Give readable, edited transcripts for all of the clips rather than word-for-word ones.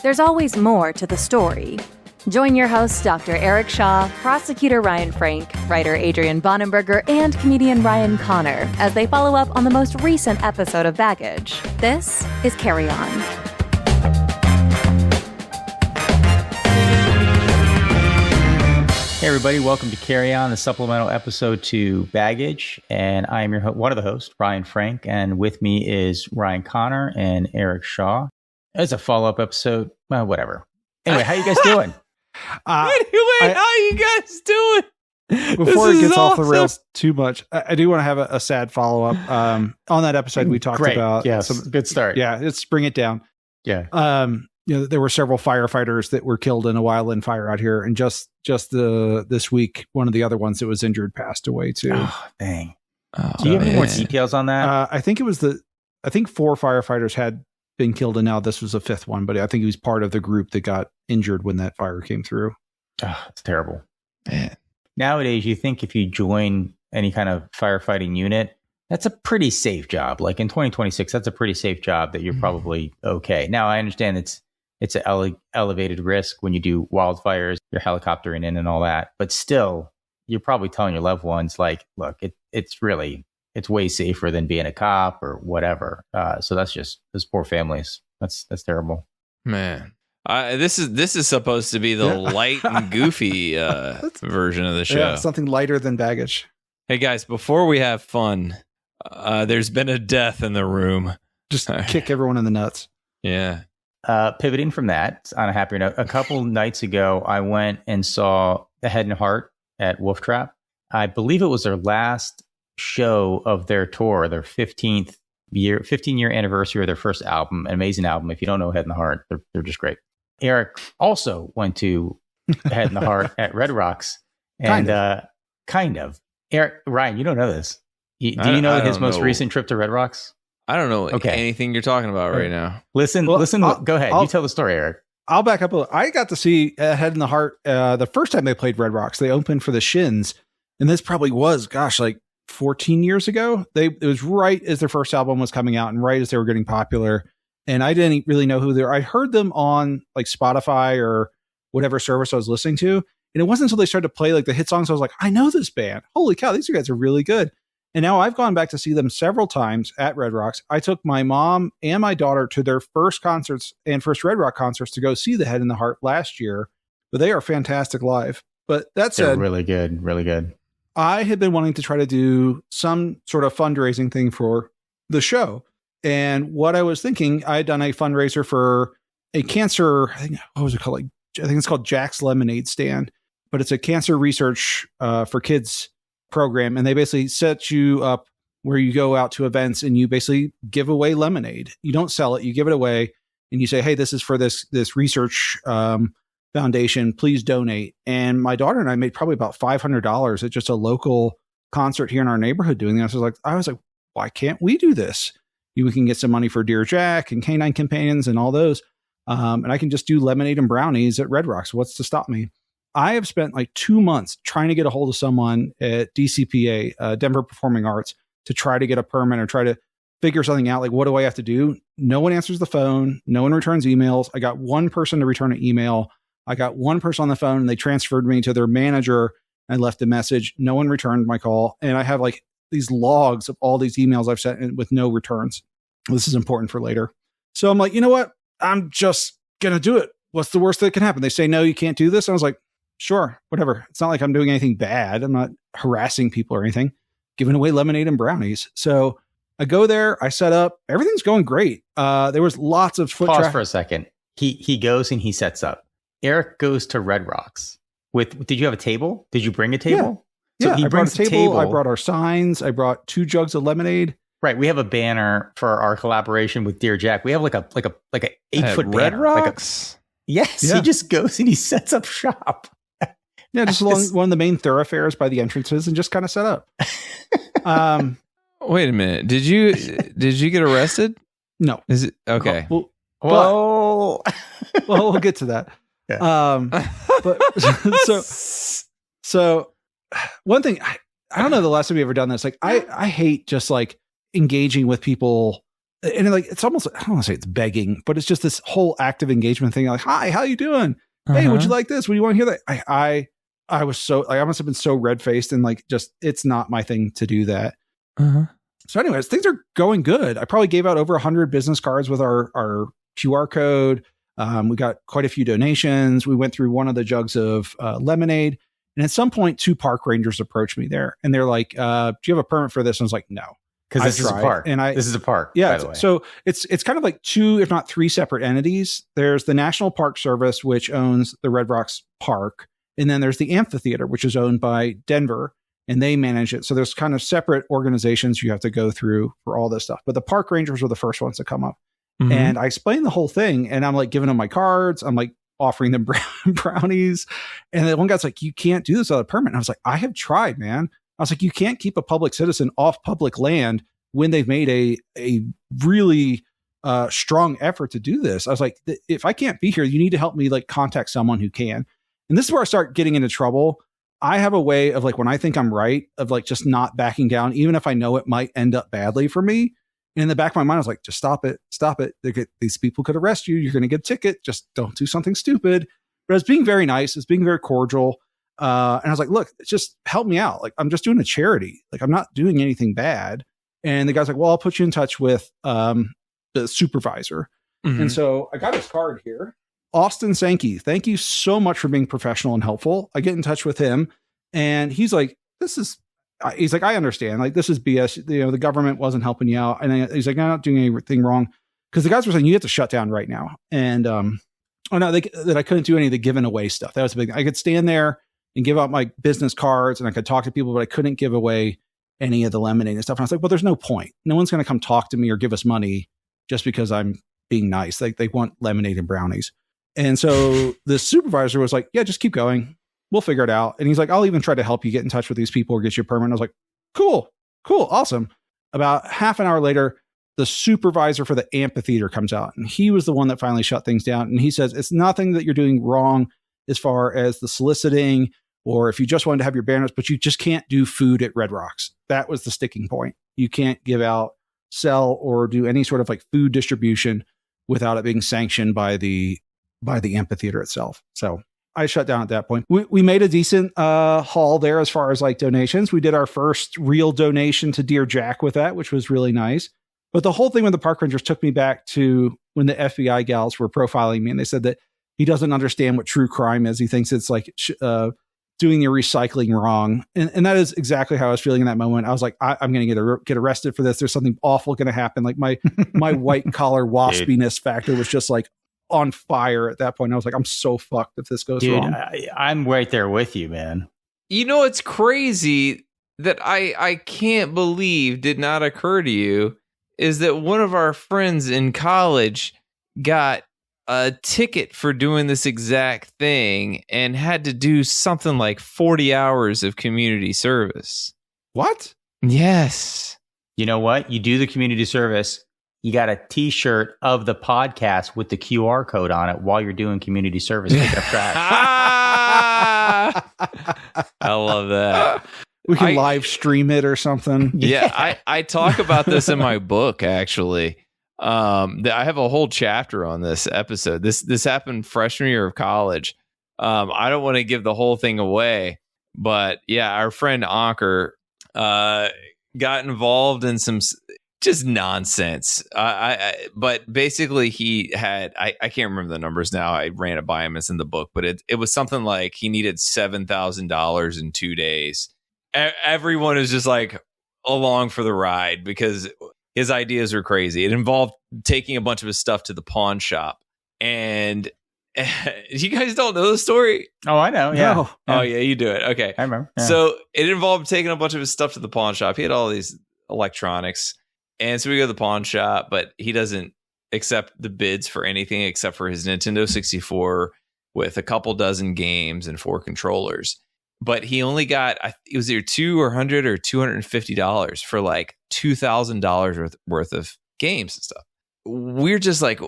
there's always more to the story. Join your hosts, Dr. Eric Shaw, prosecutor Ryan Frank, writer Adrian Bonenberger, and comedian Ryan Connor as they follow up on the most recent episode of Baggage. This is Carry On. Hey everybody, welcome to Carry On, the supplemental episode to Baggage, and I am your one of the hosts, Ryan Frank, and with me is Ryan Connor and Eric Shaw. It's a follow-up episode, well, whatever. Anyway, how you guys doing? How you guys doing? Before it gets off the rails too much, I do want to have a sad follow-up. On that episode, we talked about some good start. Yeah, let's bring it down. Yeah. There were several firefighters that were killed in a wildland fire out here, and just this week, one of the other ones that was injured passed away too. Oh, dang. Do you have any more details on that? I think 4 firefighters had been killed, and now this was a 5th one, but I think he was part of the group that got injured when that fire came through. Oh, it's terrible. Man. Nowadays, you think if you join any kind of firefighting unit, that's a pretty safe job. Like in 2026, that's a pretty safe job that you're probably okay. Now, I understand it's an elevated risk when you do wildfires, you're helicoptering in and all that. But still, you're probably telling your loved ones, like, look, it's way safer than being a cop or whatever. So that's just those poor families. That's terrible. Man. This is supposed to be the light and goofy version of the show. Yeah, something lighter than Baggage. Hey guys, before we have fun, there's been a death in the room. Just kick everyone in the nuts. Yeah. Pivoting from that, on a happier note, a couple nights ago, I went and saw The Head and Heart at Wolf Trap. I believe it was their last show of their tour, their 15-year anniversary of their first album, an amazing album. If you don't know Head and Heart, they're just great. Eric also went to Head and Heart at Red Rocks. And kind of. Eric, Ryan, you don't know this. Do you know his most recent trip to Red Rocks? I don't know anything you're talking about right now. Listen, go ahead. You tell the story, Eric. I'll back up a little. I got to see Head and Heart the first time they played Red Rocks. They opened for the Shins, and this probably was, like 14 years ago. It was right as their first album was coming out and right as they were getting popular. And I didn't really know who they were. I heard them on like Spotify or whatever service I was listening to. And it wasn't until they started to play like the hit songs, I was like, I know this band. Holy cow, these guys are really good. And now I've gone back to see them several times at Red Rocks. I took my mom and my daughter to their first concerts and first Red Rock concerts to go see The Head and the Heart last year. But they are fantastic live. But that said, they're really good, really good. I had been wanting to try to do some sort of fundraising thing for the show. And what I was thinking, I had done a fundraiser for a cancer, I think it's called Jack's Lemonade Stand, but it's a cancer research for kids program. And they basically set you up where you go out to events and you basically give away lemonade. You don't sell it, you give it away, and you say, hey, this is for this research foundation, please donate. And my daughter and I made probably about $500 at just a local concert here in our neighborhood doing this. I was like, why can't we do this? We can get some money for Dear Jack and Canine Companions and all those. And I can just do lemonade and brownies at Red Rocks. What's to stop me? I have spent like 2 months trying to get a hold of someone at DCPA, Denver Performing Arts, to try to get a permit or try to figure something out. Like, what do I have to do? No one answers the phone. No one returns emails. I got one person to return an email. I got one person on the phone and they transferred me to their manager and left a message. No one returned my call. And I have like these logs of all these emails I've sent with no returns. This is important for later. So I'm like, you know what? I'm just going to do it. What's the worst that can happen? They say, no, you can't do this. And I was like, sure, whatever. It's not like I'm doing anything bad. I'm not harassing people or anything, giving away lemonade and brownies. So I go there, I set up, everything's going great. There was lots of foot traffic. Pause for a second. He goes and he sets up. Eric goes to Red Rocks did you have a table? Did you bring a table? Yeah, So he I brought brings a table. I brought our signs. I brought 2 jugs of lemonade. Right. We have a banner for our collaboration with Dear Jack. We have like a 8-foot Red banner. Rocks? Yes. Yeah. He just goes and he sets up shop. Yeah, just along one of the main thoroughfares by the entrances and just kind of set up. Wait a minute. Did you get arrested? No. Is it okay? Well, we'll get to that. Yeah. But so one thing, I don't know the last time we ever done this. Like I hate just like engaging with people And like, it's almost, I don't want to say it's begging, but it's just this whole active engagement thing. Like, hi, how you doing? Hey, would you like this? Would you want to hear that? I was so, like, I must have been so red faced and like, just, it's not my thing to do that. So anyways, things are going good. I probably gave out over 100 business cards with our QR code. We got quite a few donations. We went through one of the jugs of lemonade. And at some point, 2 park rangers approached me there. And they're like, do you have a permit for this? And I was like, no. Because this is a park. This is a park, by the way. So it's kind of like 2, if not 3 separate entities. There's the National Park Service, which owns the Red Rocks Park. And then there's the amphitheater, which is owned by Denver, and they manage it. So there's kind of separate organizations you have to go through for all this stuff. But the park rangers were the first ones to come up. And I explained the whole thing, and I'm like giving them my cards. I'm like offering them brownies. And the one guy's like, you can't do this without a permit. And I was like, I have tried, man. I was like, you can't keep a public citizen off public land when they've made a really strong effort to do this. I was like, if I can't be here, you need to help me like contact someone who can. And this is where I start getting into trouble. I have a way of like, when I think I'm right, of like just not backing down, even if I know it might end up badly for me. And in the back of my mind, I was like, just stop it. These people could arrest you. You're going to get a ticket. Just don't do something stupid. But I was being very nice. It's being very cordial. And I was like, look, just help me out. Like, I'm just doing a charity. Like, I'm not doing anything bad. And the guy's like, well, I'll put you in touch with the supervisor. And so I got his card here. Austin Sankey, thank you so much for being professional and helpful. I get in touch with him, and he's like, I understand. Like, this is BS. You know, the government wasn't helping you out. And he's like, I'm not doing anything wrong. Because the guys were saying you have to shut down right now. And that I couldn't do any of the giving away stuff. That was a big thing. I could stand there and give out my business cards, and I could talk to people, but I couldn't give away any of the lemonade and stuff. And I was like, well, there's no point. No one's going to come talk to me or give us money just because I'm being nice. Like, they want lemonade and brownies. And so the supervisor was like, yeah, just keep going. We'll figure it out. And he's like, I'll even try to help you get in touch with these people or get you a permit. And I was like, cool, awesome. About half an hour later, the supervisor for the amphitheater comes out, and he was the one that finally shut things down. And he says, it's nothing that you're doing wrong as far as the soliciting, or if you just wanted to have your banners, but you just can't do food at Red Rocks. That was the sticking point. You can't give out, sell, or do any sort of like food distribution without it being sanctioned by the amphitheater itself. So I shut down at that point. We made a decent haul there as far as like donations. We did our first real donation to Dear Jack with that, which was really nice. But the whole thing with the park rangers took me back to when the FBI gals were profiling me, and they said that he doesn't understand what true crime is. He thinks it's like doing your recycling wrong. And that is exactly how I was feeling in that moment. I was like, I'm going to get arrested for this. There's something awful going to happen. Like my white collar waspiness factor was just like on fire at that point. I was like, I'm so fucked if this goes wrong. I'm right there with you, man. You know, it's crazy that I can't believe did not occur to you is that one of our friends in college got a ticket for doing this exact thing and had to do something like 40 hours of community service. What? Yes. You know what? You do the community service. You got a t-shirt of the podcast with the QR code on it while you're doing community service picking up trash. I love that. We can live stream it or something. Yeah, I talk about this in my book, actually. I have a whole chapter on this episode. This happened freshman year of college. I don't want to give the whole thing away, but yeah, our friend Anker got involved in some just nonsense. But basically he had, I can't remember the numbers now. I ran it by him. It's in the book, but it was something like he needed $7,000 in 2 days. Everyone is just like along for the ride because his ideas were crazy. It involved taking a bunch of his stuff to the pawn shop. And you guys don't know the story? Oh, I know. Yeah. No. Oh, yeah, you do it. Okay. I remember. Yeah. So it involved taking a bunch of his stuff to the pawn shop. He had all these electronics. And so we go to the pawn shop, but he doesn't accept the bids for anything except for his Nintendo 64 with a couple dozen games and 4 controllers. But he only got, it was either $200 or $250 for like $2,000 worth of games and stuff. We're just like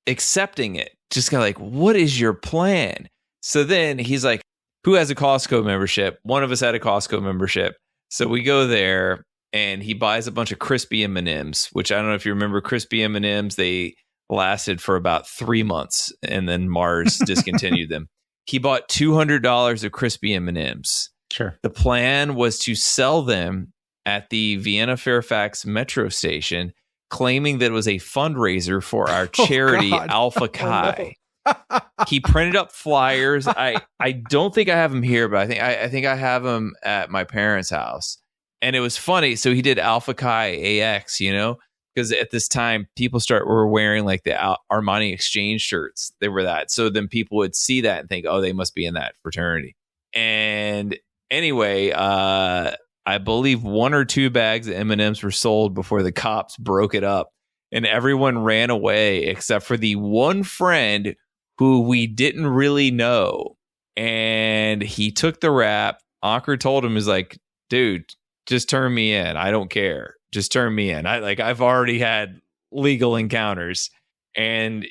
accepting it. Just kind of like, what is your plan? So then he's like, who has a Costco membership? One of us had a Costco membership. So we go there and he buys a bunch of crispy M&Ms, which I don't know if you remember crispy M&Ms. They lasted for about 3 months, and then Mars discontinued them. He bought $200 of crispy M&Ms. Sure. The plan was to sell them at the Vienna Fairfax metro station, claiming that it was a fundraiser for our charity, Alpha Chi. He printed up flyers. I don't think I have them here, but I think I have them at my parents' house. And it was funny. So he did Alpha Chi AX, because at this time people were wearing like the Armani Exchange shirts. They were that. So then people would see that and think, oh, they must be in that fraternity. And anyway, I believe 1 or 2 bags of M&Ms were sold before the cops broke it up, and everyone ran away except for the one friend who we didn't really know. And he took the rap. Ankur told him, he's like, dude, just turn me in. I don't care. Just turn me in. I've already had legal encounters. And,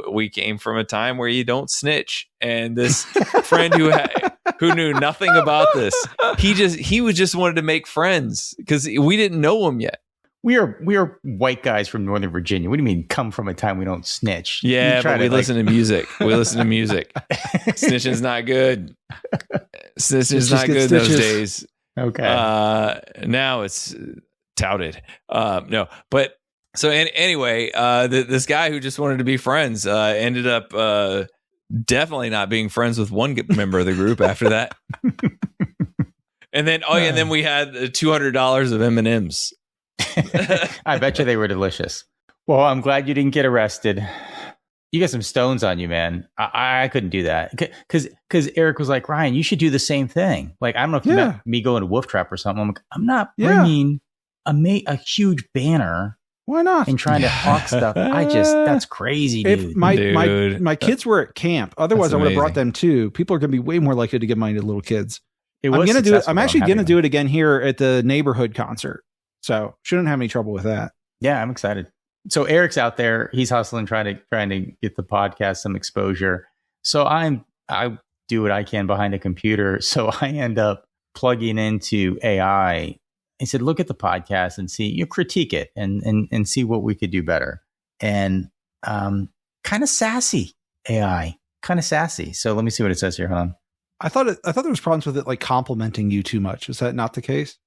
we came from a time where you don't snitch. And this friend who knew nothing about this, he just wanted to make friends because we didn't know him yet. We are white guys from Northern Virginia. What do you mean come from a time we don't snitch? Yeah, but we listen to music. We listen to music. Snitching's not good. Snitching's not good those days. Okay. Now it's touted. No, but so anyway, this guy who just wanted to be friends ended up definitely not being friends with one member of the group after that. And then we had $200 of M&Ms. I bet you they were delicious. Well, I'm glad you didn't get arrested. You got some stones on you, man. I couldn't do that because Eric was like, Ryan, you should do the same thing. Like, I don't know if you meant me going to Wolf Trap or something. I'm like, I'm not bringing a huge banner. Why not? And trying to hawk stuff. That's crazy, dude. If my kids were at camp, otherwise I would have brought them too. People are going to be way more likely to give money to little kids. I'm actually going to do it again here at the neighborhood concert. So shouldn't have any trouble with that. Yeah, I'm excited. So Eric's out there. He's hustling, trying to get the podcast some exposure. So I do what I can behind a computer. So I end up plugging into AI. I said, look at the podcast and see, critique it and see what we could do better. And kind of sassy AI, kind of sassy. So let me see what it says here. Hold on. I thought there was problems with it, like complimenting you too much. Is that not the case?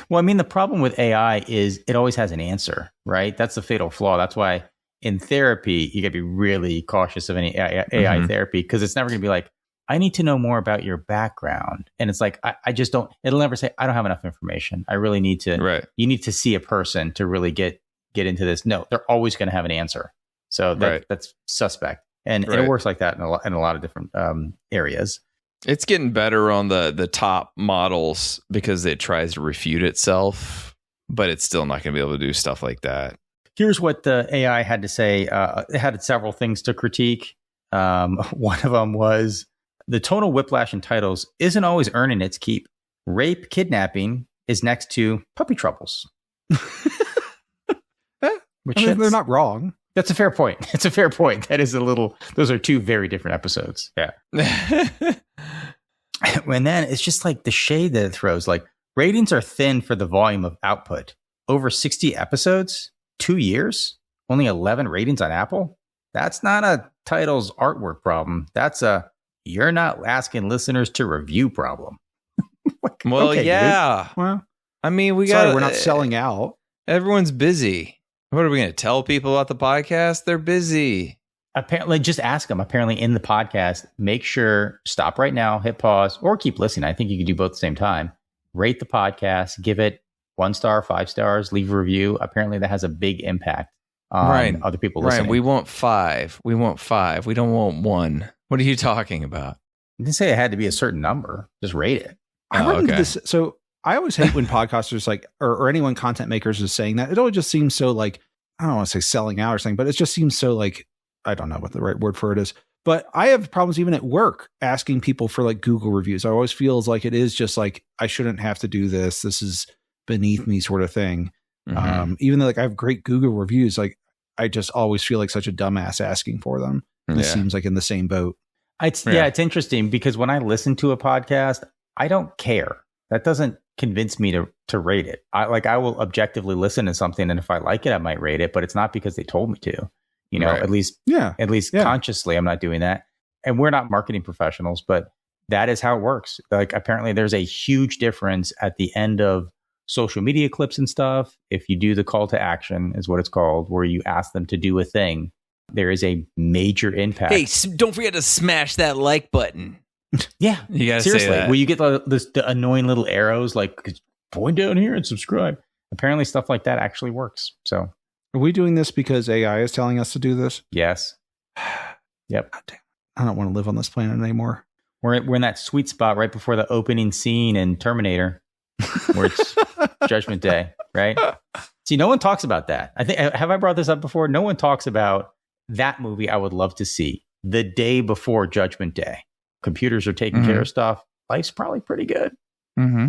Well, I mean, the problem with AI is it always has an answer, right? That's the fatal flaw. That's why in therapy, you got to be really cautious of any AI therapy, because it's never going to be like, I need to know more about your background. And it's like, I just don't, it'll never say, I don't have enough information. I really need to, you need to see a person to really get into this. No, they're always going to have an answer. So that's suspect. And it works like that in a lot of different areas. It's getting better on the top models because it tries to refute itself, but it's still not going to be able to do stuff like that. Here's what the AI had to say. It had several things to critique. One of them was the tonal whiplash in titles isn't always earning its keep. Rape, kidnapping is next to puppy troubles. They're not wrong. That's a fair point. It's a fair point. That is those are two very different episodes. Yeah. And then it's just like the shade that it throws. Like, ratings are thin for the volume of output. Over 60 episodes, 2 years, only 11 ratings on Apple. That's not a title's artwork problem. That's a you're not asking listeners to review problem. Well, okay, yeah. Dude. Well, I mean, we're not selling out. Everyone's busy. What are we going to tell people about the podcast? They're busy. Apparently, just ask them. Apparently, in the podcast, make sure, stop right now, hit pause, or keep listening. I think you can do both at the same time. Rate the podcast, give it 1 star, 5 stars, leave a review. Apparently, that has a big impact on other people listening. Right. We want 5. We want 5. We don't want 1. What are you talking about? I didn't say it had to be a certain number. Just rate it. I run into this. So I always hate when podcasters or anyone content makers is saying that. It always just seems so like, I don't want to say selling out or something, but it just seems so like, I don't know what the right word for it is. But I have problems even at work asking people for like Google reviews. I always feels like it is just like, I shouldn't have to do this. This is beneath me sort of thing. Mm-hmm. Even though like I have great Google reviews, like I just always feel like such a dumbass asking for them. And it seems like in the same boat. It's interesting because when I listen to a podcast, I don't care. that doesn't convince me to rate it. I will objectively listen to something, and if I like it, I might rate it, but it's not because they told me to. Right. At least consciously, I'm not doing that. And we're not marketing professionals, but that is how it works. Like, apparently there's a huge difference at the end of social media clips and stuff. If you do the call to action, is what it's called, where you ask them to do a thing, there is a major impact. Hey, don't forget to smash that like button. Yeah, you gotta seriously. say that. Where you get the annoying little arrows, like point down here and subscribe. Apparently, stuff like that actually works. So, are we doing this because AI is telling us to do this? Yes. Yep. I don't want to live on this planet anymore. We're in that sweet spot right before the opening scene in Terminator, where it's Judgment Day, right? See, no one talks about that. Have I brought this up before? No one talks about that movie. I would love to see the day before Judgment Day. Computers are taking care of stuff. Life's probably pretty good. Mm-hmm.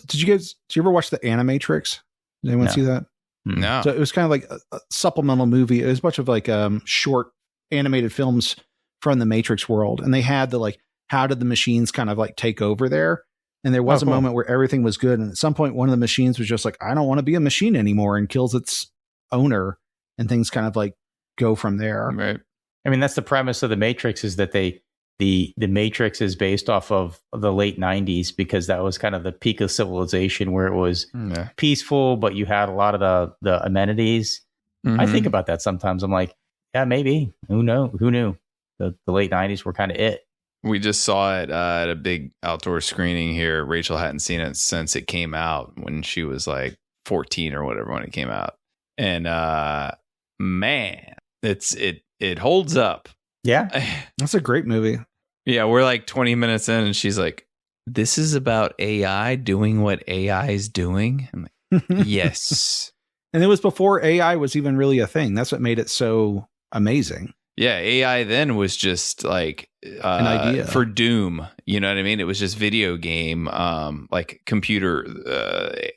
Did you ever watch the Animatrix? Did anyone see that? No. So it was kind of like a supplemental movie. It was a bunch of like short animated films from the Matrix world. And they had the like, how did the machines kind of like take over there? And there was a moment where everything was good. And at some point, one of the machines was just like, I don't want to be a machine anymore, and kills its owner, and things kind of like go from there. Right. I mean, that's the premise of the Matrix, is that the Matrix is based off of the late 90s, because that was kind of the peak of civilization, where it was peaceful, but you had a lot of the amenities. I think about that sometimes. I'm like, yeah, maybe. Who knew? The late 90s were kind of it. We just saw it at a big outdoor screening here. Rachel hadn't seen it since it came out, when she was like 14 or whatever when it came out. And man, it holds up. Yeah. That's a great movie. Yeah, we're like 20 minutes in, and she's like, this is about AI doing what AI is doing? I'm like, yes. And it was before AI was even really a thing. That's what made it so amazing. Yeah, AI then was just like an idea for Doom. You know what I mean? It was just video game, like computer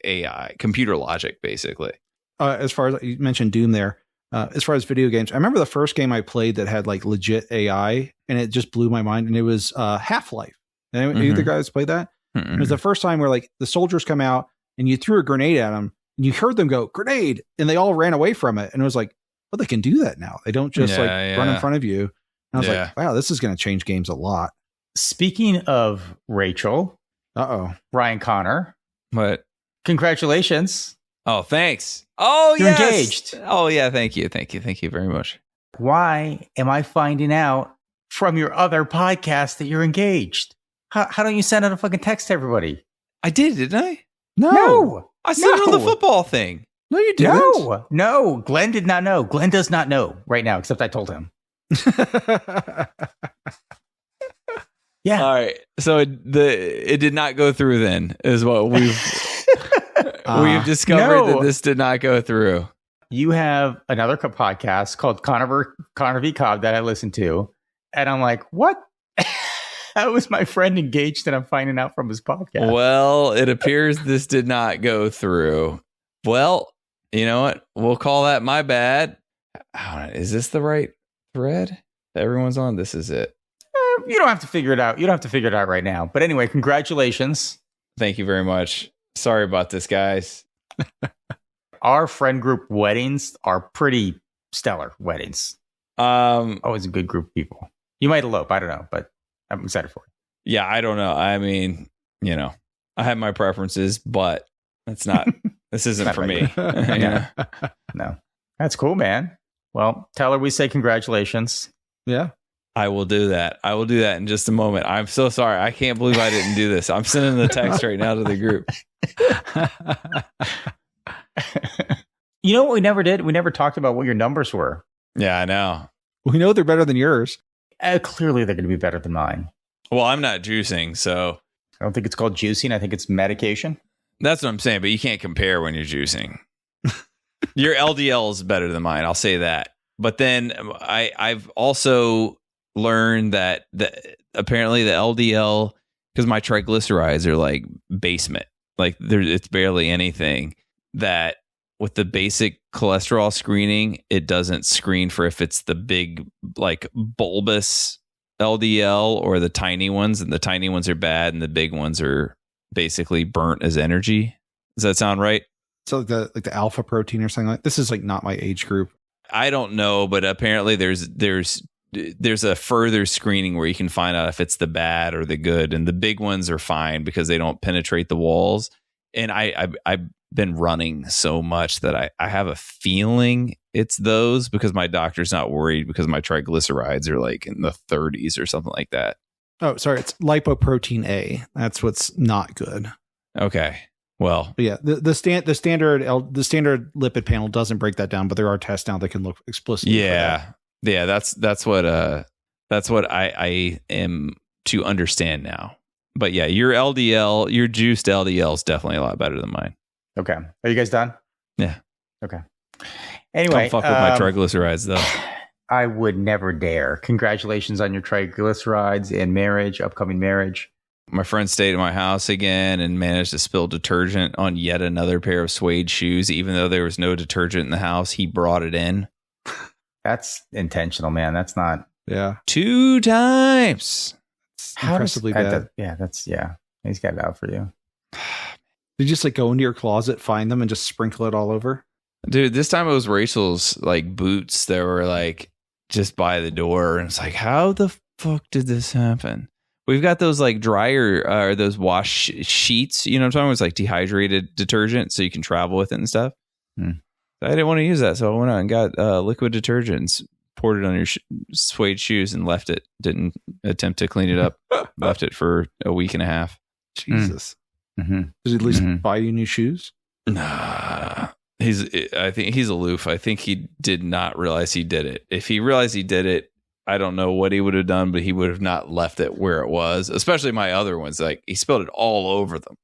AI, computer logic, basically. As far as you mentioned Doom there, as far as video games, I remember the first game I played that had like legit AI, and it just blew my mind. And it was Half-Life. Any of the guys played that? It was the first time where like the soldiers come out and you threw a grenade at them, and you heard them go grenade, and they all ran away from it. And it was like, well, they can do that now. They don't just run in front of you. And I was like, wow, this is going to change games a lot. Speaking of Rachel, Ryan Connor, what? Congratulations. Oh, thanks. Oh, you're yes. engaged. Oh, yeah. Thank you very much. Why am I finding out from your other podcast that you're engaged? How don't you send out a fucking text to everybody? I did, didn't I? No. I sent it on the football thing. No, you didn't. No. Glenn did not know. Glenn does not know right now, except I told him. Yeah. All right. So it did not go through then, is what we've discovered, that this did not go through. You have another podcast called Connor v. Cobb that I listen to. And I'm like, what? How was my friend engaged, and I'm finding out from his podcast? Well, it appears this did not go through. Well, you know what? We'll call that my bad. Is this the right thread that everyone's on? This is it. You don't have to figure it out. You don't have to figure it out right now. But anyway, congratulations. Thank you very much. Sorry about this, guys. Our friend group weddings are pretty stellar weddings. Always a good group of people. You might elope. I don't know, but I'm excited for it. Yeah, I don't know. I mean, I have my preferences, but it's not. This isn't for me. No, that's cool, man. Well, tell her we say congratulations. Yeah. I will do that. In just a moment. I'm so sorry. I can't believe I didn't do this. I'm sending the text right now to the group. You know what we never did? We never talked about what your numbers were. Yeah, I know. We know they're better than yours. Clearly, they're going to be better than mine. Well, I'm not juicing, so. I don't think it's called juicing. I think it's medication. That's what I'm saying, but you can't compare when you're juicing. Your LDL is better than mine. I'll say that. But then I've also learned that apparently the LDL, because my triglycerides are like basement, like it's barely anything, that with the basic cholesterol screening, it doesn't screen for if it's the big, like bulbous LDL or the tiny ones, and the tiny ones are bad and the big ones are basically burnt as energy. Does that sound right? So like the alpha protein or something like this is like not my age group. I don't know, but apparently there's a further screening where you can find out if it's the bad or the good, and the big ones are fine because they don't penetrate the walls. And I've been running so much that I have a feeling it's those, because my doctor's not worried because my triglycerides are like in the 30s or something like that. Oh, sorry, it's lipoprotein A. That's what's not good. Okay. Well, but yeah, the standard lipid panel doesn't break that down, but there are tests now that can look explicitly. Yeah, that's what I am to understand now. But yeah, your juiced LDL is definitely a lot better than mine. Okay, are you guys done? Yeah. Okay. Anyway, don't fuck with my triglycerides though. I would never dare. Congratulations on your triglycerides and upcoming marriage. My friend stayed at my house again and managed to spill detergent on yet another pair of suede shoes. Even though there was no detergent in the house, he brought it in. That's intentional, man. That's not. Yeah. 2 times. Impressively bad. He's got it out for you. Did you just like go into your closet, find them, and just sprinkle it all over? Dude, this time it was Rachel's like boots that were like just by the door. And it's like, how the fuck did this happen? We've got those like dryer or those wash sheets, you know what I'm talking about? It's like dehydrated detergent so you can travel with it and stuff. I didn't want to use that. So I went out and got liquid detergents, poured it on your suede shoes and left it. Didn't attempt to clean it up. Left it for a week and a half. Jesus. Mm-hmm. Does he at least buy you new shoes? Nah. I think he's aloof. I think he did not realize he did it. If he realized he did it, I don't know what he would have done, but he would have not left it where it was, especially my other ones. Like he spilled it all over them.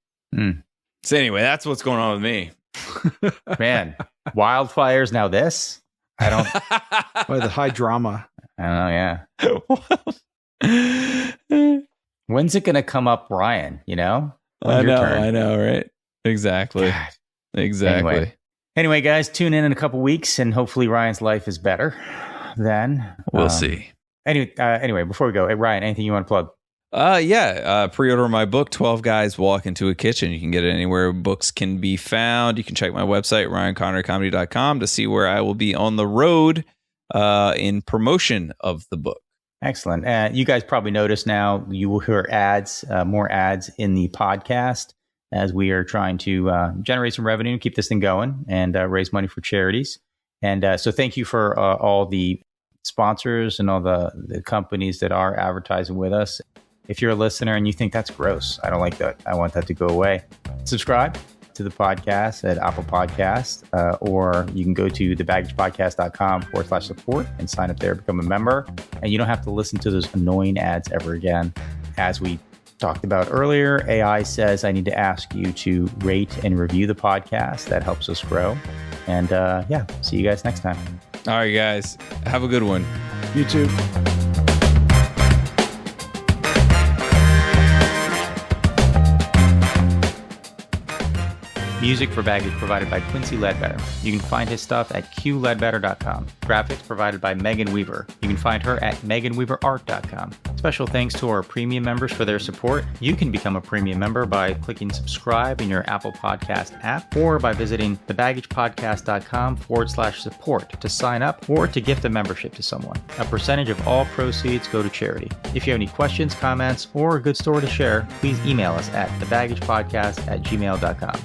So anyway, that's what's going on with me. Man, wildfires now this? I don't. By the high drama. I don't know, yeah. When's it going to come up, Ryan? You know? I know, right? Exactly. God. Exactly. Anyway, guys, tune in a couple weeks and hopefully Ryan's life is better then. We'll see. Anyway, before we go, hey, Ryan, anything you want to plug? Pre-order my book, 12 Guys Walk Into a Kitchen. You can get it anywhere books can be found. You can check my website, ryanconnercomedy.com, to see where I will be on the road in promotion of the book. Excellent. You guys probably noticed now you will hear ads, more ads in the podcast as we are trying to generate some revenue, keep this thing going, and raise money for charities. And so thank you for all the sponsors and all the companies that are advertising with us. If you're a listener and you think that's gross, I don't like that, I want that to go away, subscribe to the podcast at Apple Podcast, or you can go to thebaggagepodcast.com/support and sign up there, become a member. And you don't have to listen to those annoying ads ever again. As we talked about earlier, AI says I need to ask you to rate and review the podcast. That helps us grow. And see you guys next time. All right, guys. Have a good one. You too. Music for Baggage provided by Quincy Ledbetter. You can find his stuff at qledbetter.com. Graphics provided by Megan Weaver. You can find her at meganweaverart.com. Special thanks to our premium members for their support. You can become a premium member by clicking subscribe in your Apple Podcast app or by visiting thebaggagepodcast.com/support to sign up or to gift a membership to someone. A percentage of all proceeds go to charity. If you have any questions, comments, or a good story to share, please email us at thebaggagepodcast@gmail.com.